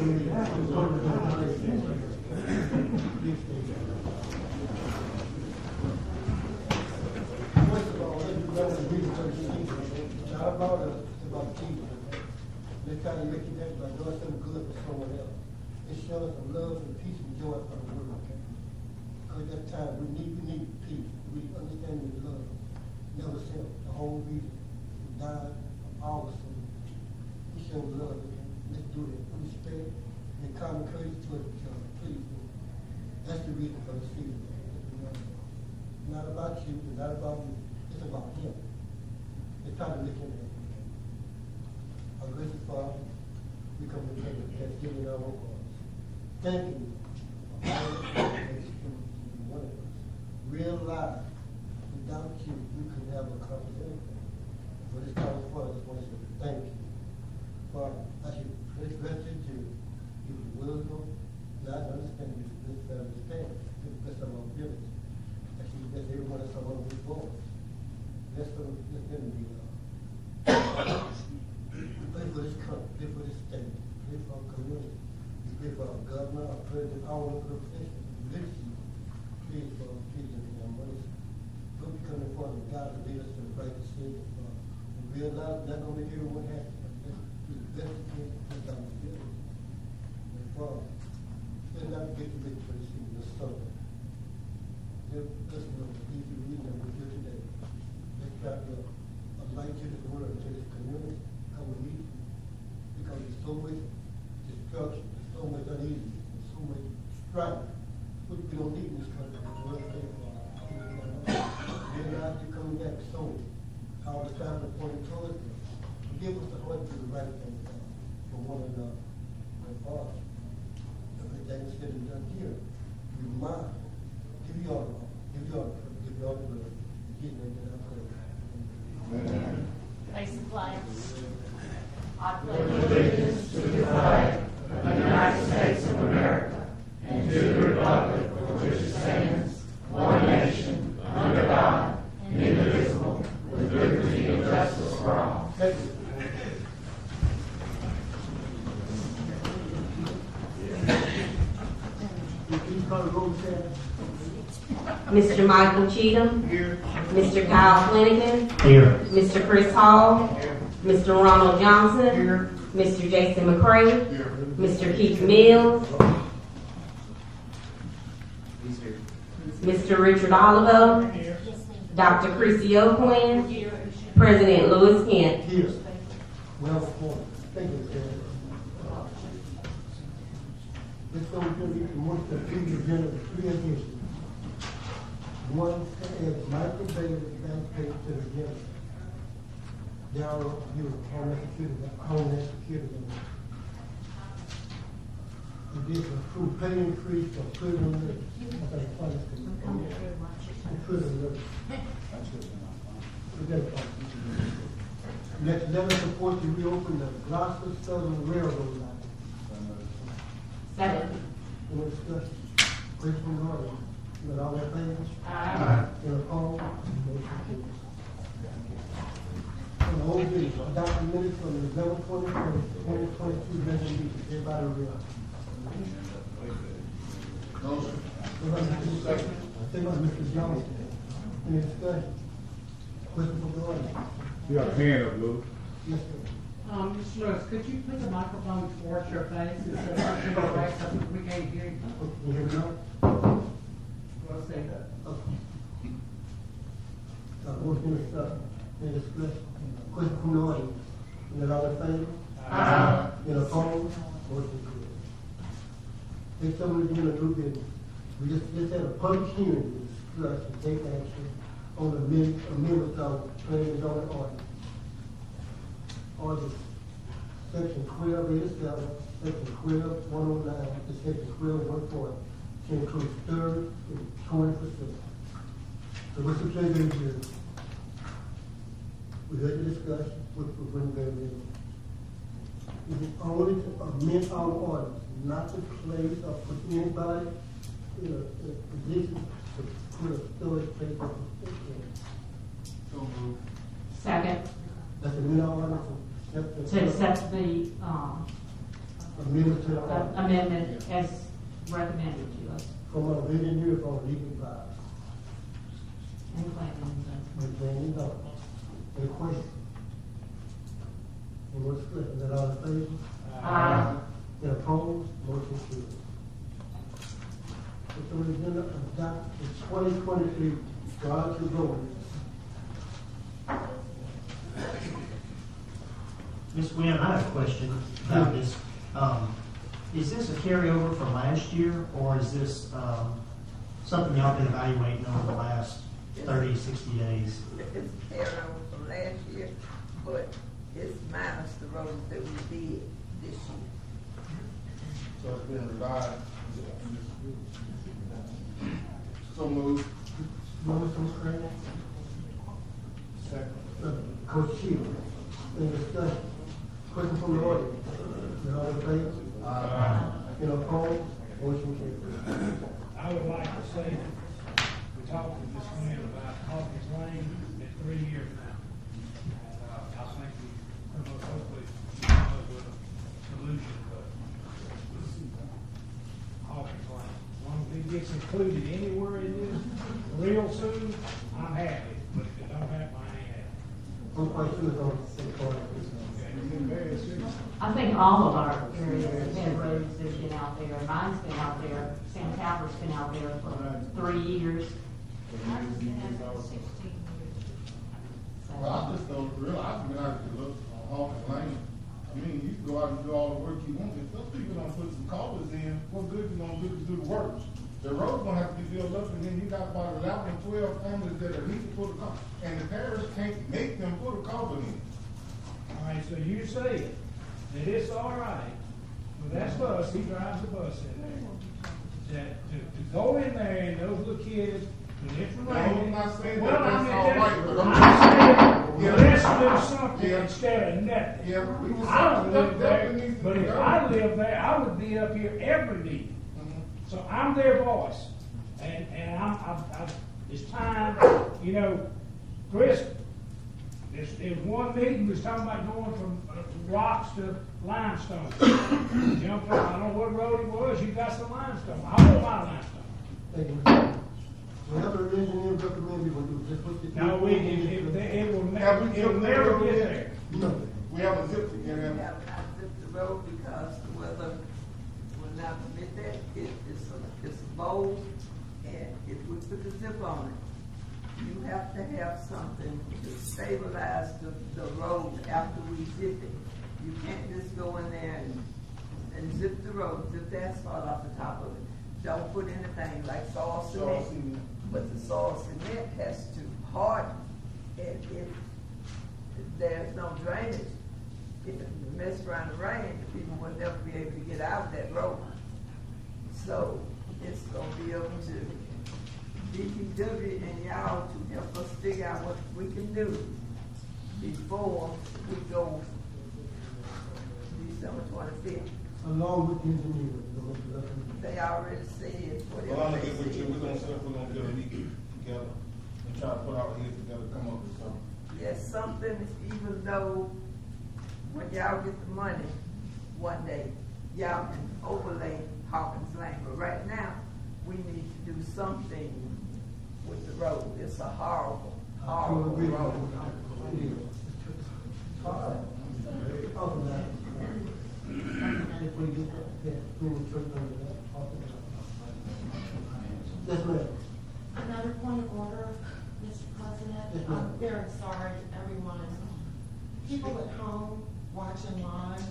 They're trying to make it that by doing something good for someone else. It's showing some love and peace and joy for the world. Because at that time, we need peace. We understand the love. Never sent the whole reason he died of our sin. He showed love. Let's do it. Respect and common courtesy towards each other. Please do. That's the reason for the season. It's not about you. It's not about me. It's about him. They're trying to make him happy. Our gracious Father, we come to you with thanksgiving in our own hearts. Thanking you for all the things that you do one of us. Realize without you, we could never accomplish anything. For this time before us, I want to say thank you. Father, I should rest in you. Give us wisdom, not understanding, this understand, to the best of our ability. I should bless everyone that's on this board. Bless them be pray for this country, pray for this state, pray for our community. We pray for our governor, our president, our local officials, leadership. Please, Lord, please, in your mercy. Don't be coming forward, God, to lead us to the right decision, Father. We realize we're not going to make everyone happy, but let's do the best we can to put down the ability. And Father, let's not get the victory for this season, the sun. Let's know that these are the reasons that we're here today. Let's try to a light to this world, to this community. We need because there's so much destruction, there's so much uneasiness, there's so much strife, which we don't need in this country. We're not coming back soon. All the time we're pointing towards them. Give us the heart to do the right thing for one another. And Father, everything that's said and done here, we mind. Give you all the honor, give you all the praise, give you all the glory. In Jesus' name, I pray. Amen. Face the flag. I pledge allegiance to the flag of the United States of America and to the republic for which it stands, one nation, under God, indivisible, with liberty and justice for all. Mr. Michael Cheatham. Here. Mr. Kyle Flanagan. Here. Mr. Chris Hall. Here. Mr. Ronald Johnson. Here. Mr. Jason McCray. Here. Mr. Keith Mills. Mr. Richard Olivo. Dr. Chrissy O'Quinn. President Lewis Kent. Here. Well reported. Thank you, sir. Let's go to the most of the three additions. One is Michael Bailey transferred to the general. Darrell, he was Homeland Security. It is a true pay increase for prison living. Prison living. Next letter support to reopen the Gloucester Southern Railroad line. Second. Any discussion? Question from the audience? With all that favor? Aye. In opposed? Motion carries. On the whole business, adopt the minutes from the 11/21/2022 regular meeting. Everybody read. Motion. Second by Mr. Johnson. Any discussion? Question from the audience? You got a hand up, Lou. Yes, sir. Mr. Lewis, could you put the microphone towards your face instead of pushing it away so we can't hear you? Can you hear me now? We'll see. Okay. Motion is second. Any discussion? Question from the audience? Is all in favor? Aye. In opposed? Motion carries. Next up, we're doing a new business. We just had a public hearing to discuss and take action on the amendments of planning and zoning ordinance. Ordinance, section 1287, section 12109, and section 12140, to include third and 20%. So what's the pleasure of you? We heard the discussion, which we're bringing back in. It is only to amend our ordinance, not to place or put anybody in a position to put a storage place of the. So moved. Second. That's a new ordinance. To accept the Amendment to the order. amendment as recommended to us. From our engineer, from legal advice. And planning. And planning done. Any questions? Any more discussion? Is that all in favor? Aye. Any opposed? Motion carries. So the agenda adopt the 2023 Garden Road. Ms. Gwynn, I have a question about this. Is this a carryover from last year, or is this something y'all been evaluating over the last 30, 60 days? It's carried over from last year, but it's minus the roads that we did this year. So it's been revised. So moved. Motion from Craig. Second. Coach Shield. Any discussion? Question from the audience? Is that all in favor? Any opposed? Motion carries. I would like to say that we talked with Ms. Quinn about Hawkins Lane in 3 years now. And I think we most hopefully come up with a solution, but Hawkins Lane, as long as it gets included anywhere it is real soon, I'm happy. But if it don't happen, I ain't happy. One question is on the part of this. I think all of our areas have been roads that have been out there. Mine's been out there. Sam Talbert's been out there for 3 years. Well, I just don't realize, I mean, I could look on Hawkins Lane. I mean, you can go out and do all the work you want. If those people don't put some culverts in, what good you gonna do to do the work? The road's gonna have to be built up, and then you got about 11, 12 families that need to put a culvert. And the parish can't make them put a culvert in. All right, so you say that it's all right, but that's us, he drives the bus in there. That to go in there and those little kids, when it's raining. I'm not saying Well, that that's all right, but I'm saying, Yeah. let's do something Yeah. instead of nothing. Yeah, we was I don't live there, definitely needs to but be if done. I lived there, I would be up here every meeting. So I'm their voice, and I'm it's time, you know, Chris, there was one meeting, we was talking about going from rocks to limestone. Jumped on, I don't know what road it was, you got some limestone, I want my limestone. Thank you. Whatever engineer recommend we will do, just put the. No, it will never get there. No. We have a zip to get We in. have not zipped the road because the weather will not permit that. It's a bowl, and if we put the zip on it, you have to have something to stabilize the road after we zip it. You can't just go in there and zip the road, zip the asphalt off the top of it. Don't put anything like soil cement, but the soil cement has to harden. And if there's no drainage, if it mess around the rain, people will never be able to get out of that road. So it's gonna be up to DPW and y'all to help us figure out what we can do before we go December 25th. Along with the engineer. the recommendation. They already said Well, I'm whatever gonna they get with you, said. we're gonna get a meeting together and try to put our heads together, come up with something. Yes, something, even though when y'all get the money one day, y'all can overlay Hawkins Lane, but right now, we need to do something with the road. It's a horrible, horrible road. If we get that, we will trip over that. Yes, ma'am. Another point of order, Mr. President. Yes, ma'am. I'm very sorry, everyone. People at home watching live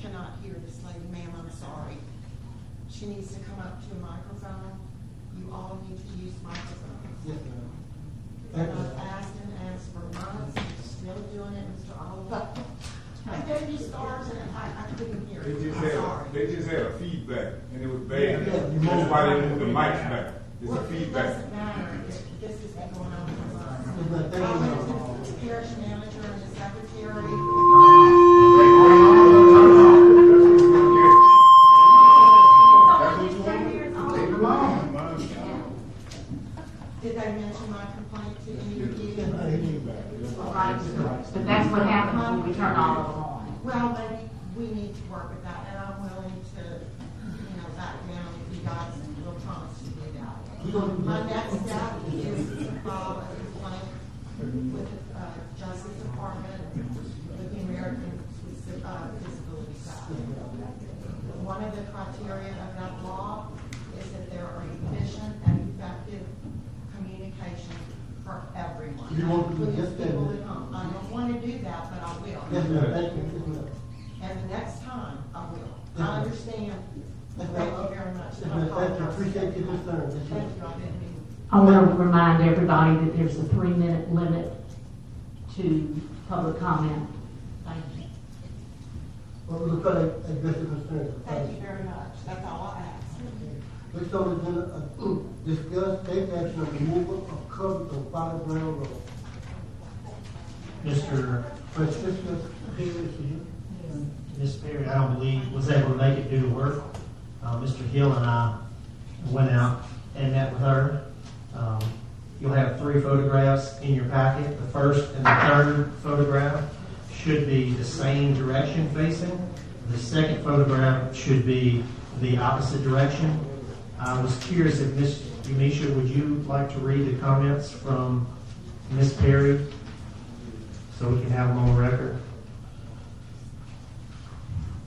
cannot hear this lady. Ma'am, I'm sorry. She needs to come up to a microphone. You all need to use microphones. Yes, ma'am. And Thank you. I've asked and asked for months, you're still doing it, Mr. Oliver. I gave you stars and I couldn't hear They you. just I'm had, sorry. they just had a feedback, and it was bad. Yeah, That's why they moved the mics back. It's Well, a it feedback. doesn't matter if this has been going on for months. Yes, ma'am. Thank you, I ma'am. went to the parish manager and the secretary. Did they mention my complaint to any of you? Right. But that's what happens when we turn all of them on. Well, maybe we need to work with that, and I'm willing My next step is to file a complaint with the Justice Department with the Americans with Disability Act. One of the criteria of that law is that there are efficient and effective communication for everyone. You want to do including just that? people at home. I don't want to do that, but I will. Yes, ma'am, thank you, yes, ma'am. And the next time, I will. Yes, I ma'am. understand. Yes, Thank ma'am. you very much. Yes, ma'am, thank you, appreciate your concern, yes, Thank ma'am. you, I didn't mean. I want to remind everybody that there's a 3-minute limit to public comment. Thank you. Well, we'll try to address the concerns. Thank you very much. That's all I ask. Next on the agenda, discuss take action on removal of coverage on Folly Brown Road. Mr. Francisco Parish, is here. Ms. Perry, I don't believe, was able to make it due to work. Mr. Hill and I went out and met with her. You'll have 3 photographs in your packet. The first and the third photograph should be the same direction facing. The second photograph should be the opposite direction. I was curious if Ms. Umisha, would you like to read the comments from Ms. Perry so we can have them on record?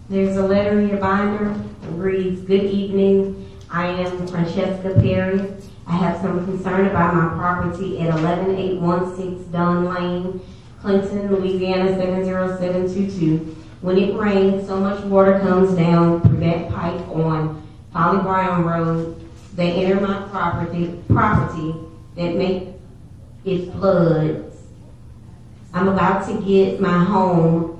There's a letter in your binder. It reads, "Good evening. I am Francesca Perry. I have some concern about my property at 11816 Dunn Lane, Clinton, Louisiana 70722. When it rains, so much water comes down through that pipe on Folly Brown Road. They enter my property that make it floods. I'm about to get my home,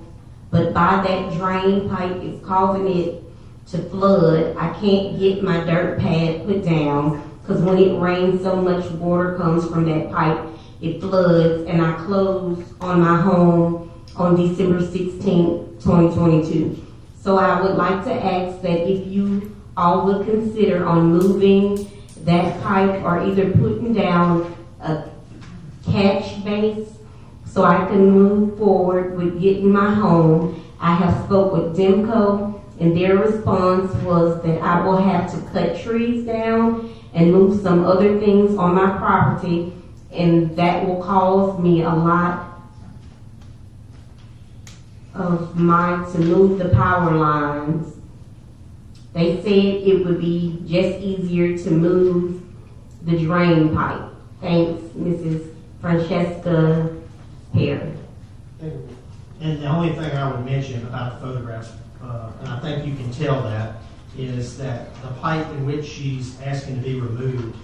but by that drain pipe is causing it to flood. I can't get my dirt pad put down because when it rains, so much water comes from that pipe, it floods, and I closed on my home on December 16, 2022. So I would like to ask that if you all would consider on moving that pipe or either putting down a catch base so I can move forward with getting my home. I have spoke with Demco, and their response was that I will have to cut trees down and move some other things on my property, and that will cause me a lot of money to move the power lines. They said it would be just easier to move the drain pipe. Thanks, Mrs. Francesca Perry." Thank you. And the only thing I would mention about the photographs, and I think you can tell that, is that the pipe in which she's asking to be removed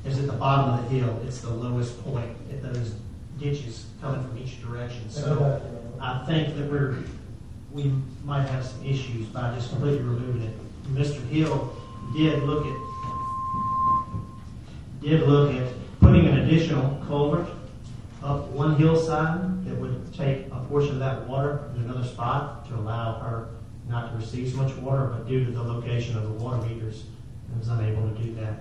is at the bottom of the hill. It's the lowest point at those ditches coming from each direction. So I think that we might have some issues by just completely removing it. Mr. Hill did look at putting an additional culvert up one hillside that would take a portion of that water in another spot to allow her not to receive so much water, but due to the location of the water meters, I was unable to do that.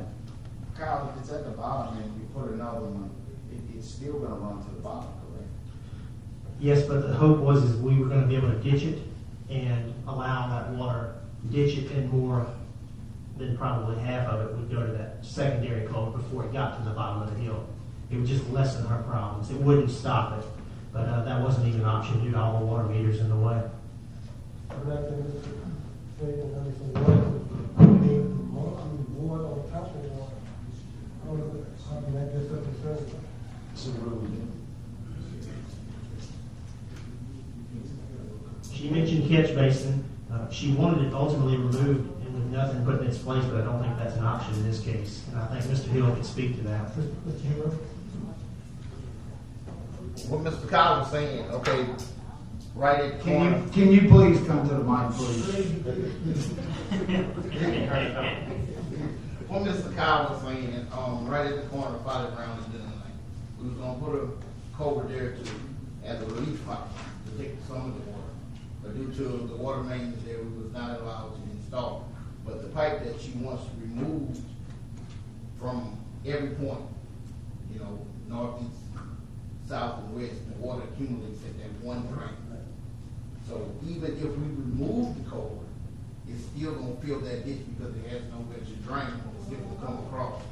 Kyle, if it's at the bottom and you put another one, it's still gonna run to the bottom, correct? Yes, but the hope was is we were going to be able to ditch it and allow that water, ditch it, and more than probably half of it would go to that secondary culvert before it got to the bottom of the hill. It would just lessen her problems. It wouldn't stop it, but that wasn't even an option due to all the water meters in the way. I'm not saying this is saying water on top of water. I don't know, how can that get so concerned? So what do we do? She mentioned catch basin. She wanted it ultimately removed and with nothing put in its place, but I don't think that's an option in this case. And I think Mr. Hill can speak to that. Mr. Hero? What Mr. Kyle was saying, okay, right at the corner. Can you please come to the mic, please? What Mr. Kyle was saying, right at the corner of Folly Brown and Dunn Lane, we was gonna put a culvert there to, as a relief pipe, to take some of the water. But due to the water mains there, we was not allowed to install. But the pipe that she wants removed from every point, you know, north, east, south, and west, the water accumulates at that one drain. So even if we remove the culvert, it's still gonna fill that ditch because it has nowhere to drain, it's still gonna come across.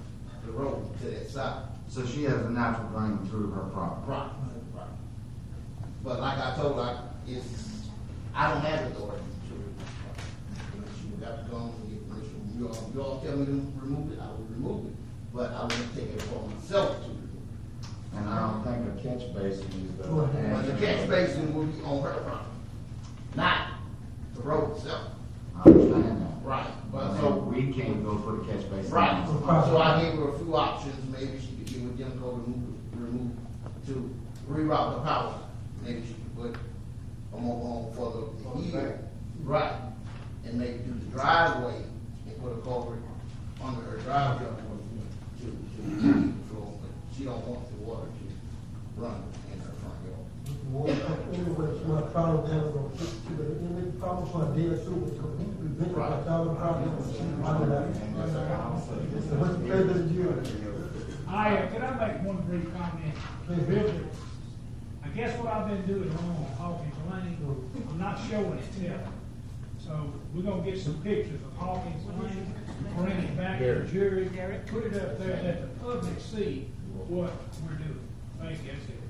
the road to that side. So she has a natural drain through her property. Right. But like I told her, I don't have authority to remove it. She would have to go and get permission. You all tell me to remove it, I will remove it. But I wouldn't take it upon myself to remove it. And I don't think a catch basin is the. But the catch basin will be on her property, not the road itself. I understand that. Right. But So so, we can't go put a catch basin. right. in. So I gave her a few options. Maybe she could get with them, go remove to reroute the power line. Maybe she could put a mobile home further here. Right. And maybe do the driveway and put a culvert under her driveway to keep the flow. But she don't want the water to run in her front yard. Anyway, it's not a problem down the road. Any problem for a day or two, it's going to prevent it from solving problems. I don't know. So what's the pleasure of the jury? Can I make one brief comment? Real quick. I guess what I've been doing wrong on Hawkins Lane, I'm not showing it to them. So we're gonna get some pictures of Hawkins Lane, bring it back to the jury, put it up there, let the public see what we're doing. Thank you, that's it.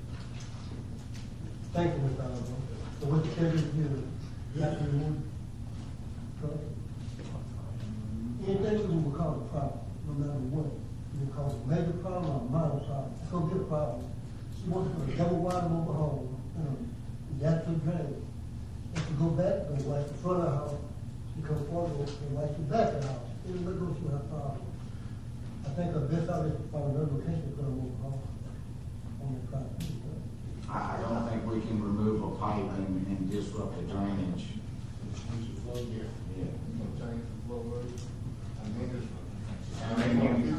Thank you, Mr. Oliver. So what's the pleasure of the jury? Got to remove? Anything we will call a problem, no matter what. You can call it a major problem or a minor problem. It's gonna be a problem. She wants to put a double wide mobile home, that's her drain. If you go back, go like the front of the house, she comes forward, and like the back of the house. Anyway, goes through her problem. I think the best out is to find another location to put a mobile home on the property. I don't think we can remove a pipe and disrupt the drainage. Yeah. I mean,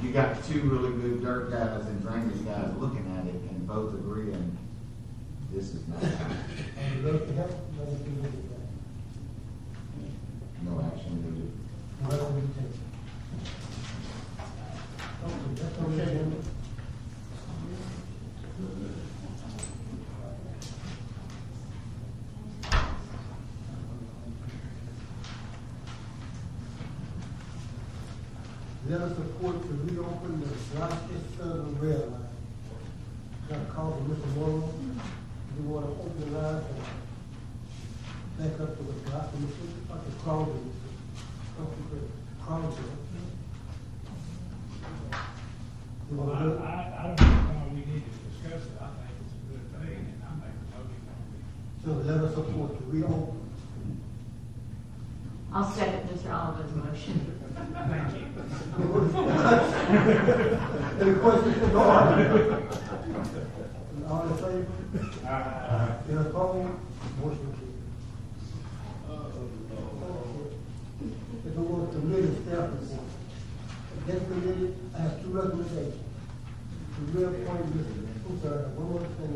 you got two really good dirt guys and drainage guys looking at it and both agreeing this is not happening. And love to help, love to do that. No action needed. Whatever we take. Okay, that's on the agenda. Let us support to reopen the Rochester Southern Rail Line. Got a call from Mr. Morrow. We want to open the line and back up to the block, and it's like a crossing. You want to do it? I don't know, we need to discuss it. I think it's a good thing, and I make a motion on it. So let us support to reopen. I'll second Mr. Oliver's motion. Thank you. Any questions from the audience? All in favor? Any opposed? Motion carries. If we want to committee staff report, this committee, I have two recommendations. To reappoint one more thing.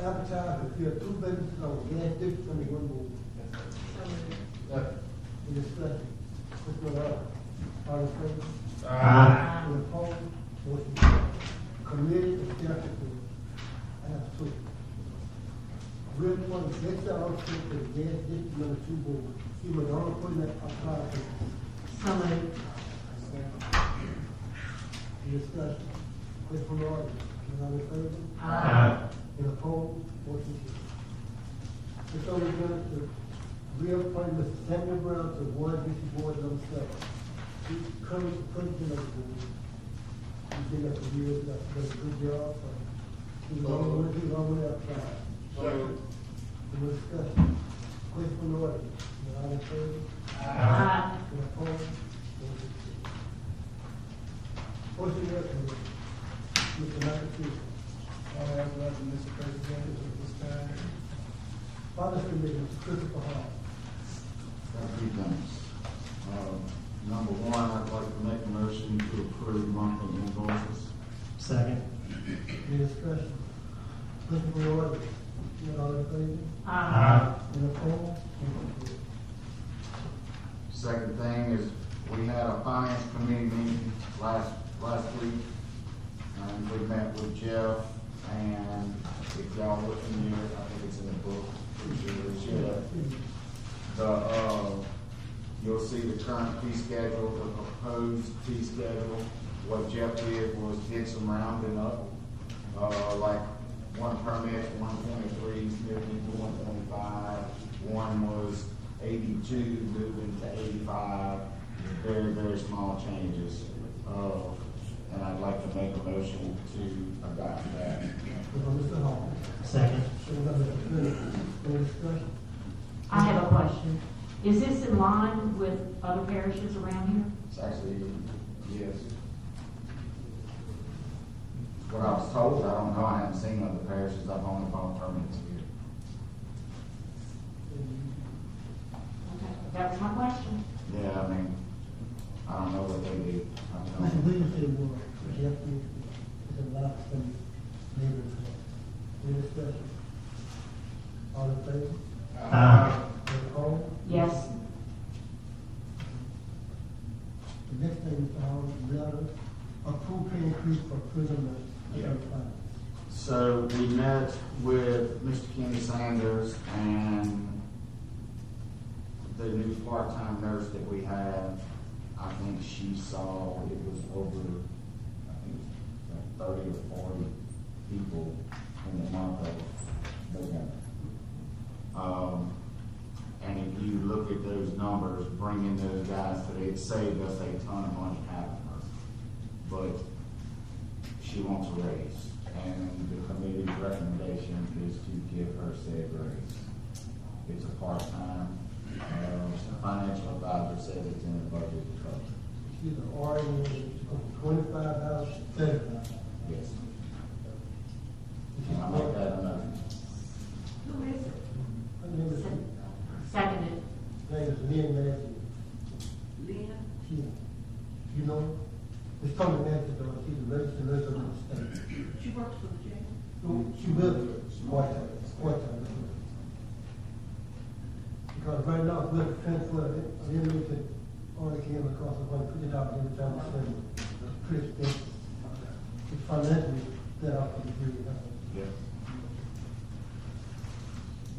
Advertise to fill two vacancies on gas district and one board. In discussion. Mr. Lord, all in favor? Any opposed? Motion carries. Committee and staff report. I have two. Reappoint next officer to the gas district number 2 board. See, we're the only person that applied for. So moved. Discussion. Question from the audience. All in favor? Any opposed? Motion carries. It's only going to reappoint Mr. Samuel Brown to Water District Board number 7. He's currently the president of the board. He's been there for years, does a good job. He's already applied. Any discussion? Question from the audience. All in favor? Any opposed? Motion carries. Motion recommended. Mr. McAfee. I have nothing, Mr. President, at this time. Finance Committee, Mr. Christopher Hall. A few things. Number one, I'd like to make a motion to approve monthly invoices. Second. Any discussion? Question from the audience. All in favor? Any opposed? Motion carries. Second thing is, we had a finance committee meeting last week. We met with Jeff, and if y'all look in here, I think it's in the book, pretty sure it's here. You'll see the current fee schedule, the proposed fee schedule. What Jeff did was did some rounding up, like one permit, 123, moving to 125. One was 82, moving to 85. Very, very small changes. And I'd like to make a motion to adopt that. Mr. Hall. Second. Any discussion? I have a question. Is this in line with other parishes around here? It's actually, yes. What I was told, I don't know, I haven't seen other parishes, I've only bought permits here. Okay, that was my question. Yeah, I mean, I don't know what they do. I Mr. don't know. Williams said, well, Jeff, it's a lot of some neighbors. Any discussion? All in favor? Any opposed? Yes. The next thing is our letter, approve pay increase for prisoners. Yeah. So we met with Mr. Kenny Sanders and the new part-time nurse that we have. I think she saw it was over, I think it was like 30 or 40 people in the month of November. And if you look at those numbers, bringing those guys today, it saved us a ton of money having her. But she wants a raise, and the committee's recommendation is to give her said raise. It's a part-time. The financial advisor says it's in the budget to cover. She's an RN, she's from $25 to $35. Yes. And I make that enough. Who is it? Her name is, Seconded. her name is Lynn Matthews. Lynn? She, you know, her? It's Tony Matthews, though, she's a registered nurse of the state. She works for the jail. She will be part-time. Because right now, we're transfer an inmate that only came across $150 every time we send them. It's pretty expensive. It's financially set up for the jury. Yeah.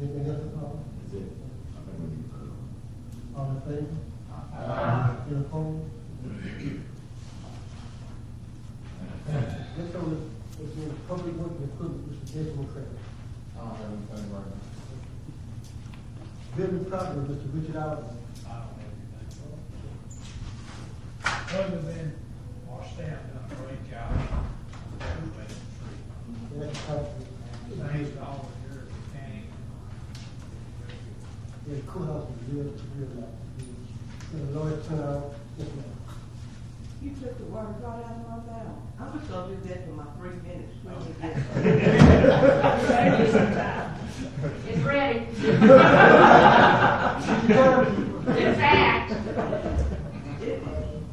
Anything else, Paul? Is it? I think we need to put it on. All in favor? Any opposed? Next on is the public works and equipment, Mr. Jason Craig. I don't have anything right now. Building property, Mr. Richard Allen. Other than our staff done a great job. That's the property. Thanks to all of your county. Yeah, the courthouse is real nice. The lawyer turned out, yes, ma'am. You took the word right out of my mouth. I'm just gonna do that for my 3 minutes. It's ready. In fact.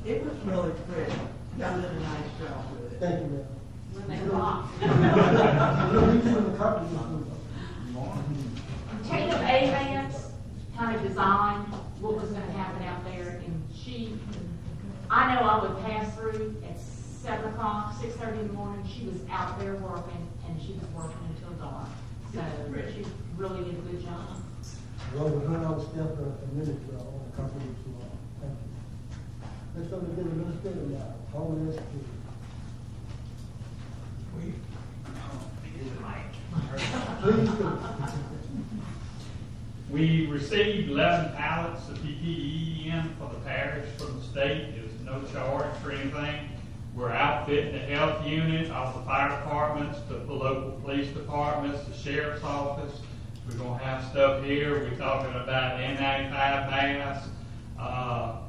It was really pretty. Y'all did a nice job with it. Thank you, ma'am. When they walk. Tatum Avance kind of designed what was going to happen out there, and I know I would pass through at 7 o'clock, 6:30 in the morning. She was out there working, and she was working until dark. So she really did a good job. Well, we're going to step a minute on the company to thank you. Let's go to the administrator now. Homeland Security. Please do. We received 11 pallets of PPE in for the parish from the state. It was no charge for anything. We're outfitting the health unit, all the fire departments, the local police departments, the sheriff's office. We're going to have stuff here. We're talking about N95 masks,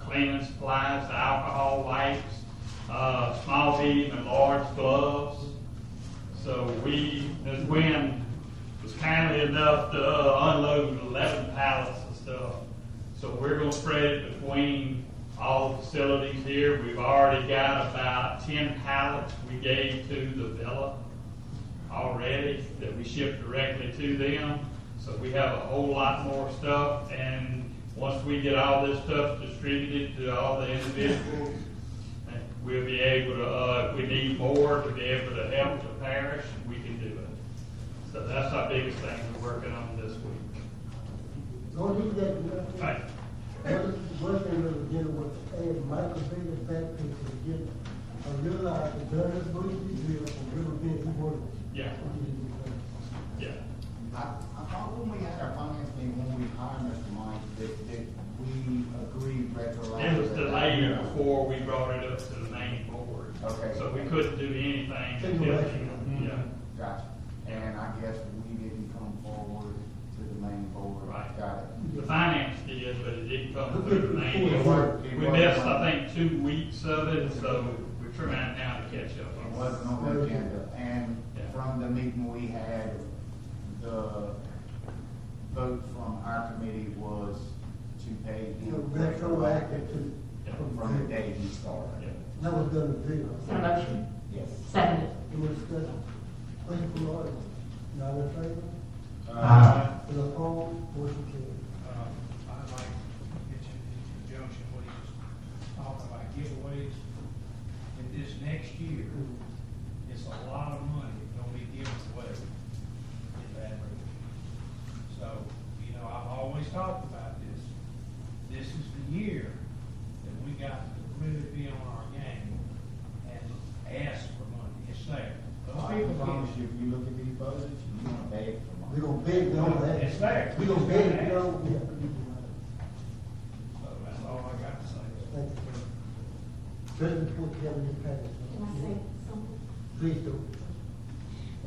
cleaning supplies, alcohol wipes, small, medium, and large gloves. So Ms. Wynn was kindly enough to unload 11 pallets of stuff. So we're going to spread it between all the facilities here. We've already got about 10 pallets we gave to the villa already that we shipped directly to them. So we have a whole lot more stuff, and once we get all this stuff distributed to all the individuals, we'll be able to, if we need more, to be able to help the parish, we can do it. So that's our biggest thing we're working on this week. Don't do that. Right. Worst thing Michael Bailey back picture to get, I realized the gun is going to be real from River Bend, he wanted. Yeah. Yeah. I thought when we had our finance meeting, when we hired Mr. Mike, that we agreed retroactively. It was delayed before we brought it up to the main board. Okay. So we couldn't do anything until, yeah. Gotcha. And I guess we didn't come forward to the main board. Right. Got it. The finance did, but it didn't come through the main It board. wasn't- We missed, I think, 2 weeks of it, so we're trying now to catch up. It wasn't on the agenda. And Yeah. from the meeting we had, the vote from our committee was to pay You know, him retroactive to. Yeah. from the day he started. Yeah. That was done in video. Is there a motion? Yes. Seconded. Any discussion? Question from the audience? Not in favor? In opposed? Motion carried. I'd like to mention in conjunction what he was talking about giveaways. In this next year, it's a lot of money gonna be given away in Baton Rouge. So, you know, I've always talked about this. This is the year that we got to really be on our game and ask for money. It's there. Those I people promise get you, if you look at these budgets, you're gonna beg for money. We gonna beg, we don't have. It's there. We gonna beg, we don't, we have to do it. So that's all I got to say. Thank you. President, put together your package. Can I say something? Please do.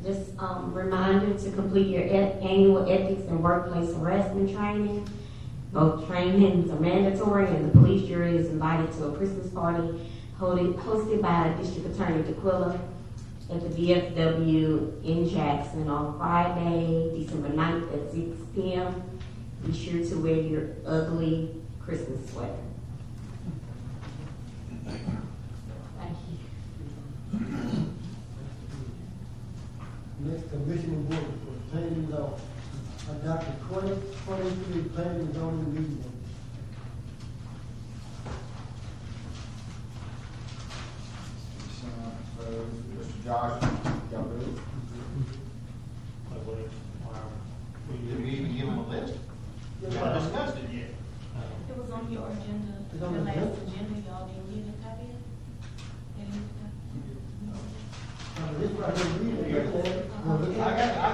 Just reminder to complete your annual ethics and workplace harassment training. Both trainings are mandatory, and the police jury is invited to a Christmas party hosted by District Attorney DeQuilla at the VFW in Jackson on Friday, December 9th at 6 p.m. Be sure to wear your ugly Christmas sweater. Thank you. Next, commission and board for planning law. Adopted 2023 planning and zoning meeting. So, Mr. Josh, y'all good? Did we even give them a list? We haven't discussed it yet. It was on your agenda, It's the on the last agenda? agenda, y'all didn't get a copy of it? This right here, read it. I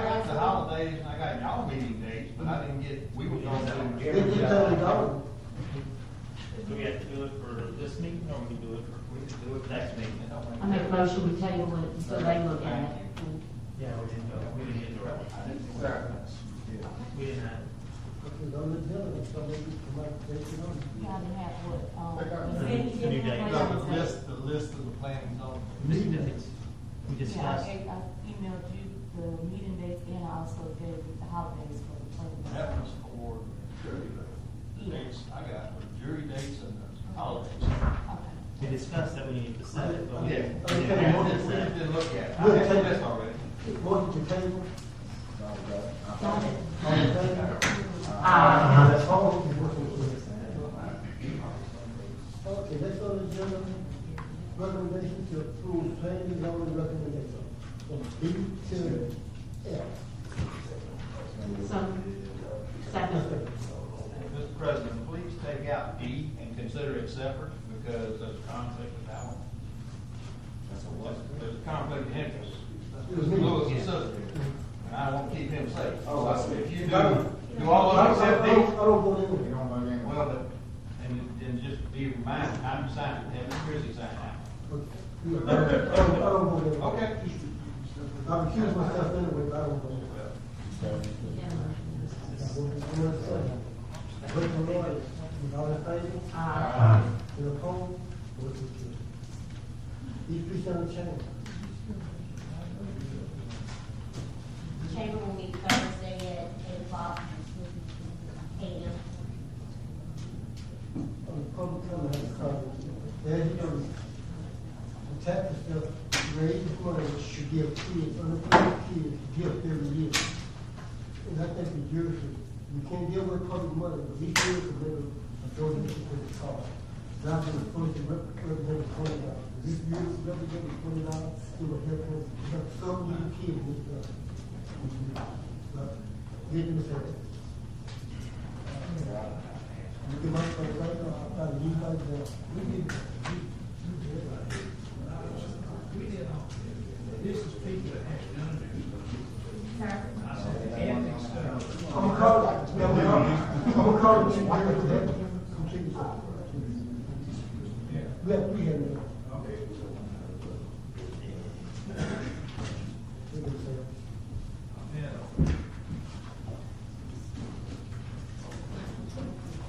got the holidays and I got y'all meeting dates, but I didn't get, we were going to. It's totally gone. Do we have to do it for this meeting, or we do it for, we can do it next meeting? I make a motion, we table it until they look at it. Yeah, we didn't get the right. We didn't have. It's on the agenda, so maybe come out, take it on. You gotta have what, The new date. The list of the planning zone. Meeting dates. We Yeah, discussed. I emailed you the meeting dates and I also gave you the holidays for the planning. That was for jury dates. I got the jury dates and the holidays. Okay. We discussed that we needed to set it, but we Yeah. didn't. Okay. have to We set just it. didn't look at it. I We'll had the take list it. already. Motion to table. Got it. All in favor? Aye. Opposed? Motion carried. Okay, next on the agenda, recommendation to approve planning and zoning recommendation from B to F. So, second. Mr. President, please take out D and consider it separate because there's a conflict with that one. There's a conflict of interest. It was me. Lewis is sister, and I want to keep him safe. Oh, I see. If you do all of them except I D, don't vote in. You don't vote in? well, and just be reminded, I'm signing, have Chrissy sign that. I don't vote in. Okay. I recuse myself anyway, but I don't vote in. Vote for Lord, all in favor? Aye. Any opposed? Motion carried. Each piece on the chain. Chamber will meet Thursday at 8:00 a.m. On the public comment, has a comment. As you know, the tax stuff, raise money to give kids, unemployed kids, gift every year. And I think the jury should, we can't give away public money, but we should be able to donate to the cause. That's the first to represent $20. This year, representing $20, it will help some little kids with stuff. Get them set. You can make some right now, you guys, This is people that have done this. I said, the ethics stuff. I'm gonna call you, yeah, we have it. Okay.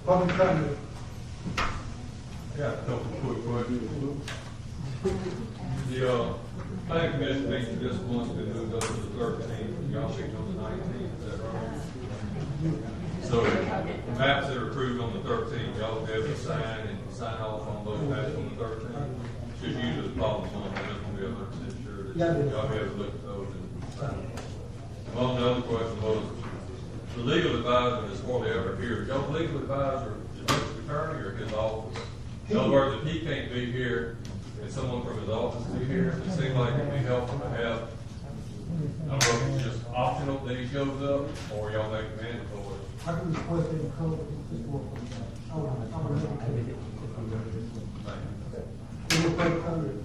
Public comment. Got a couple quick questions. The, planning commission meeting this month, been moved up to the 13th, y'all meeting on the 19th, is that right? So, the maps that are approved on the 13th, y'all will be able to sign off on those maps on the 13th? Just usually the following month, I just want to be 100% sure that y'all be able to look at those and sign them. Well, the other question was, the legal advisor is hardly ever here. Y'all legal advisor, is the attorney or his office? In other words, if he can't be here, and someone from his office be here, it seems like it'd be helpful to have, I don't know if it's just optional that he shows up, or y'all make it mandatory. I can request that you come with this work. I will look at it. Any public comment?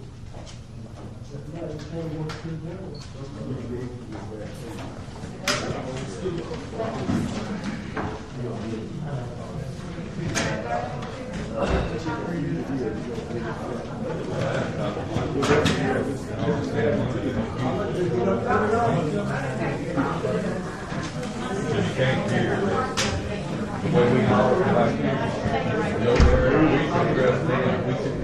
If not, it's time to work to the You can't hear the way we all like, we can dress down, we can